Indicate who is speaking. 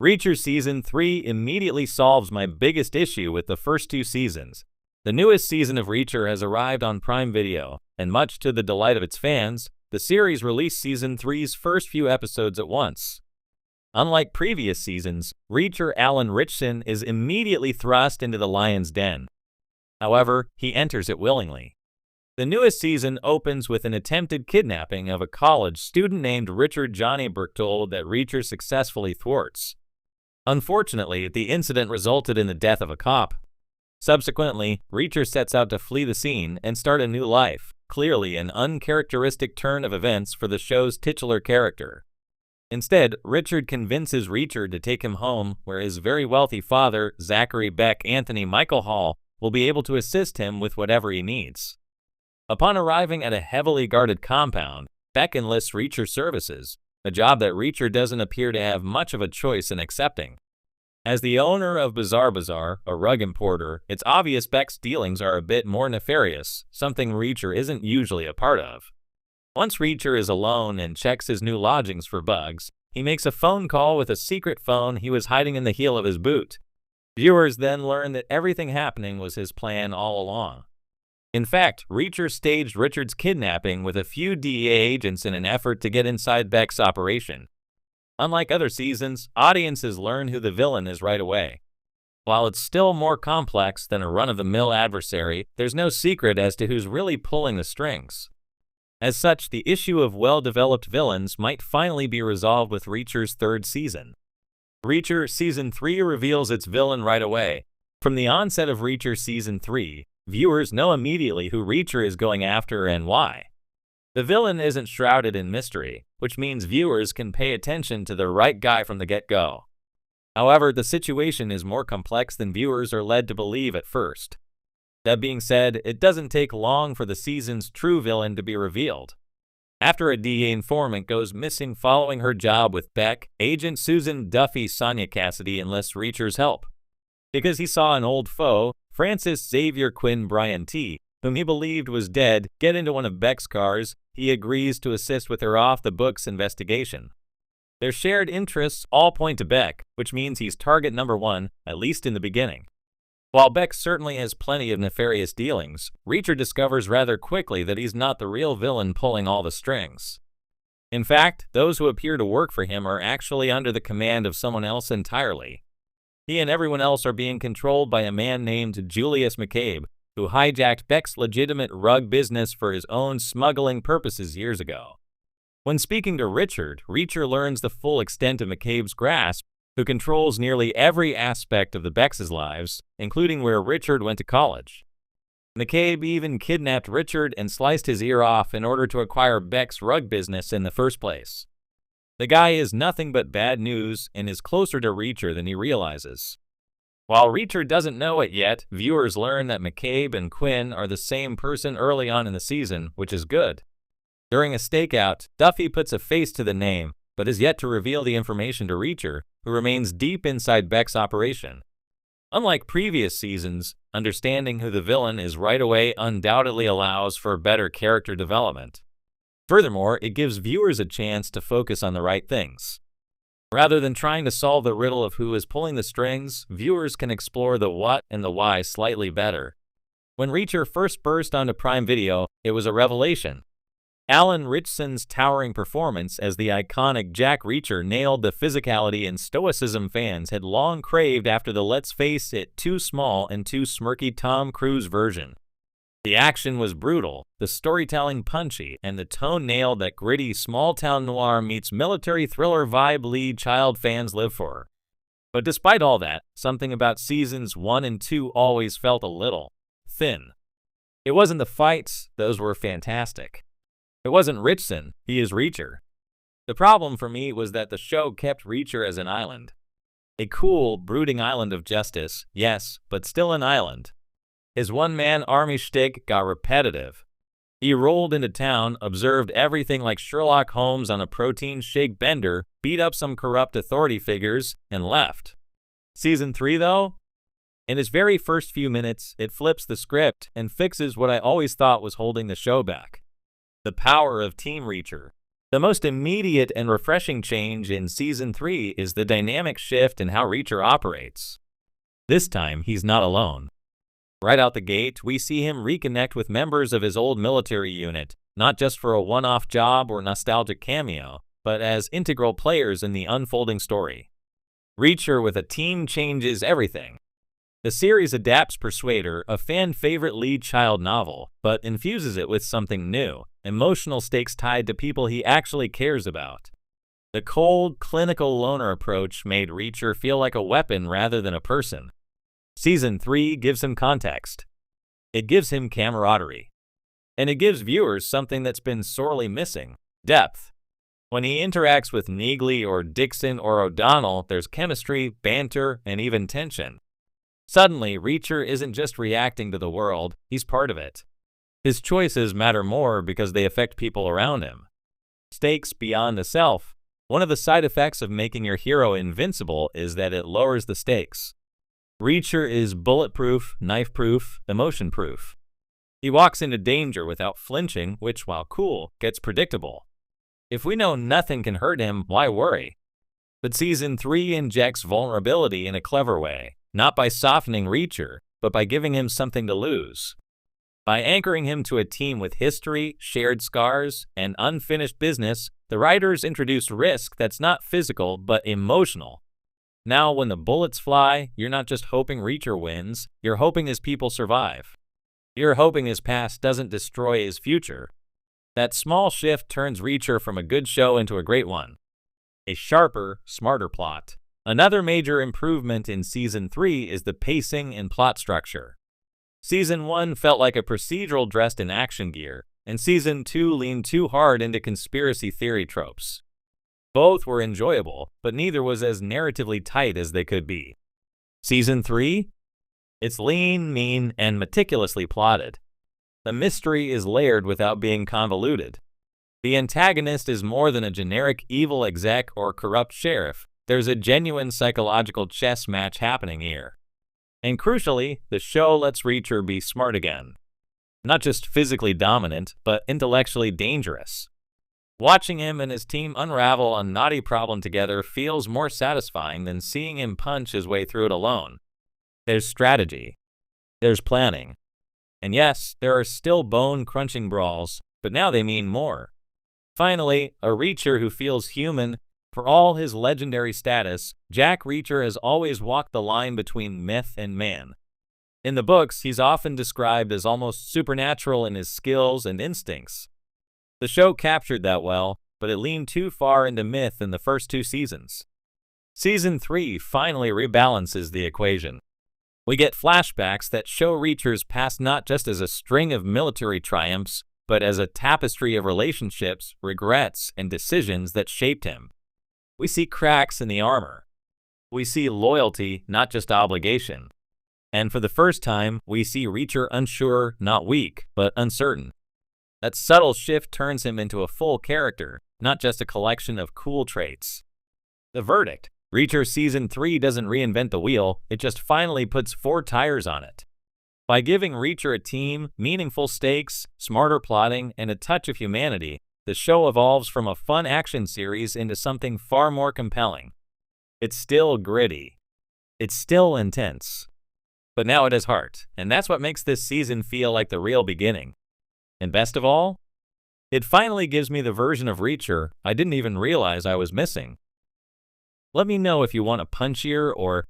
Speaker 1: Reacher Season 3 immediately solves my biggest issue with the first two seasons. The newest season of Reacher has arrived on Prime Video, and much to the delight of its fans, the series released Season 3's first few episodes at once. Unlike previous seasons, Reacher Alan Ritchson is immediately thrust into the lion's den. However, he enters it willingly. The newest season opens with an attempted kidnapping of a college student named Richard Johnny Berchtold that Reacher successfully thwarts. Unfortunately, the incident resulted in the death of a cop. Subsequently, Reacher sets out to flee the scene and start a new life, clearly an uncharacteristic turn of events for the show's titular character. Instead, Richard convinces Reacher to take him home, where his very wealthy father, Zachary Beck Anthony Michael Hall, will be able to assist him with whatever he needs. Upon arriving at a heavily guarded compound, Beck enlists Reacher's services, a job that Reacher doesn't appear to have much of a choice in accepting. As the owner of Bizarre Bazaar, a rug importer, it's obvious Beck's dealings are a bit more nefarious, something Reacher isn't usually a part of. Once Reacher is alone and checks his new lodgings for bugs, he makes a phone call with a secret phone he was hiding in the heel of his boot. Viewers then learn that everything happening was his plan all along. In fact, Reacher staged Richard's kidnapping with a few DEA agents in an effort to get inside Beck's operation. Unlike other seasons, audiences learn who the villain is right away. While it's still more complex than a run-of-the-mill adversary, there's no secret as to who's really pulling the strings. As such, the issue of well-developed villains might finally be resolved with Reacher's third season. Reacher Season 3 reveals its villain right away. From the onset of Reacher Season 3, viewers know immediately who Reacher is going after and why. The villain isn't shrouded in mystery, which means viewers can pay attention to the right guy from the get-go. However, the situation is more complex than viewers are led to believe at first. That being said, it doesn't take long for the season's true villain to be revealed. After a DEA informant goes missing following her job with Beck, Agent Susan Duffy Sonia Cassidy enlists Reacher's help. Because he saw an old foe, Francis Xavier Quinn Brian T., whom he believed was dead, get into one of Beck's cars, he agrees to assist with her off-the-books investigation. Their shared interests all point to Beck, which means he's target number one, at least in the beginning. While Beck certainly has plenty of nefarious dealings, Reacher discovers rather quickly that he's not the real villain pulling all the strings. In fact, those who appear to work for him are actually under the command of someone else entirely. He and everyone else are being controlled by a man named Julius McCabe, who hijacked Beck's legitimate rug business for his own smuggling purposes years ago. When speaking to Richard, Reacher learns the full extent of McCabe's grasp, who controls nearly every aspect of the Beck's lives, including where Richard went to college. McCabe even kidnapped Richard and sliced his ear off in order to acquire Beck's rug business in the first place. The guy is nothing but bad news and is closer to Reacher than he realizes. While Reacher doesn't know it yet, viewers learn that McCabe and Quinn are the same person early on in the season, which is good. During a stakeout, Duffy puts a face to the name, but is yet to reveal the information to Reacher, who remains deep inside Beck's operation. Unlike previous seasons, understanding who the villain is right away undoubtedly allows for better character development. Furthermore, it gives viewers a chance to focus on the right things. Rather than trying to solve the riddle of who is pulling the strings, viewers can explore the what and the why slightly better. When Reacher first burst onto Prime Video, it was a revelation. Alan Ritchson's towering performance as the iconic Jack Reacher nailed the physicality and stoicism fans had long craved after the let's face it too small and too smirky Tom Cruise version. The action was brutal, the storytelling punchy, and the tone nailed that gritty small-town noir meets military thriller vibe lead child fans live for. But despite all that, something about seasons 1 and 2 always felt a little thin. It wasn't the fights, those were fantastic. It wasn't Ritchson, he is Reacher. The problem for me was that the show kept Reacher as an island. A cool, brooding island of justice, yes, but still an island. His one-man army shtick got repetitive. He rolled into town, observed everything like Sherlock Holmes on a protein shake bender, beat up some corrupt authority figures, and left. Season 3, though? In its very first few minutes, it flips the script and fixes what I always thought was holding the show back. The power of Team Reacher. The most immediate and refreshing change in Season 3 is the dynamic shift in how Reacher operates. This time, he's not alone. Right out the gate, we see him reconnect with members of his old military unit, not just for a one-off job or nostalgic cameo, but as integral players in the unfolding story. Reacher with a team changes everything. The series adapts Persuader, a fan-favorite lead child novel, but infuses it with something new, emotional stakes tied to people he actually cares about. The cold, clinical loner approach made Reacher feel like a weapon rather than a person. Season 3 gives him context. It gives him camaraderie. And it gives viewers something that's been sorely missing: depth. When he interacts with Neagley or Dixon or O'Donnell, there's chemistry, banter, and even tension. Suddenly, Reacher isn't just reacting to the world, he's part of it. His choices matter more because they affect people around him. Stakes beyond the self. One of the side effects of making your hero invincible is that it lowers the stakes. Reacher is bulletproof, knife-proof, emotion-proof. He walks into danger without flinching, which, while cool, gets predictable. If we know nothing can hurt him, why worry? But Season 3 injects vulnerability in a clever way, not by softening Reacher, but by giving him something to lose. By anchoring him to a team with history, shared scars, and unfinished business, the writers introduce risk that's not physical but emotional. Now, when the bullets fly, you're not just hoping Reacher wins, you're hoping his people survive. You're hoping his past doesn't destroy his future. That small shift turns Reacher from a good show into a great one. A sharper, smarter plot. Another major improvement in Season 3 is the pacing and plot structure. Season 1 felt like a procedural dressed in action gear, and Season 2 leaned too hard into conspiracy theory tropes. Both were enjoyable, but neither was as narratively tight as they could be. Season 3? It's lean, mean, and meticulously plotted. The mystery is layered without being convoluted. The antagonist is more than a generic evil exec or corrupt sheriff. There's a genuine psychological chess match happening here. And crucially, the show lets Reacher be smart again. Not just physically dominant, but intellectually dangerous. Watching him and his team unravel a knotty problem together feels more satisfying than seeing him punch his way through it alone. There's strategy. There's planning. And yes, there are still bone-crunching brawls, but now they mean more. Finally, a Reacher who feels human. For all his legendary status, Jack Reacher has always walked the line between myth and man. In the books, he's often described as almost supernatural in his skills and instincts. The show captured that well, but it leaned too far into myth in the first 2 seasons. Season 3 finally rebalances the equation. We get flashbacks that show Reacher's past not just as a string of military triumphs, but as a tapestry of relationships, regrets, and decisions that shaped him. We see cracks in the armor. We see loyalty, not just obligation. And for the first time, we see Reacher unsure, not weak, but uncertain. That subtle shift turns him into a full character, not just a collection of cool traits. The verdict: Reacher Season 3 doesn't reinvent the wheel, it just finally puts 4 tires on it. By giving Reacher a team, meaningful stakes, smarter plotting, and a touch of humanity, the show evolves from a fun action series into something far more compelling. It's still gritty. It's still intense. But now it has heart, and that's what makes this season feel like the real beginning. And best of all, it finally gives me the version of Reacher I didn't even realize I was missing. Let me know if you want a punchier or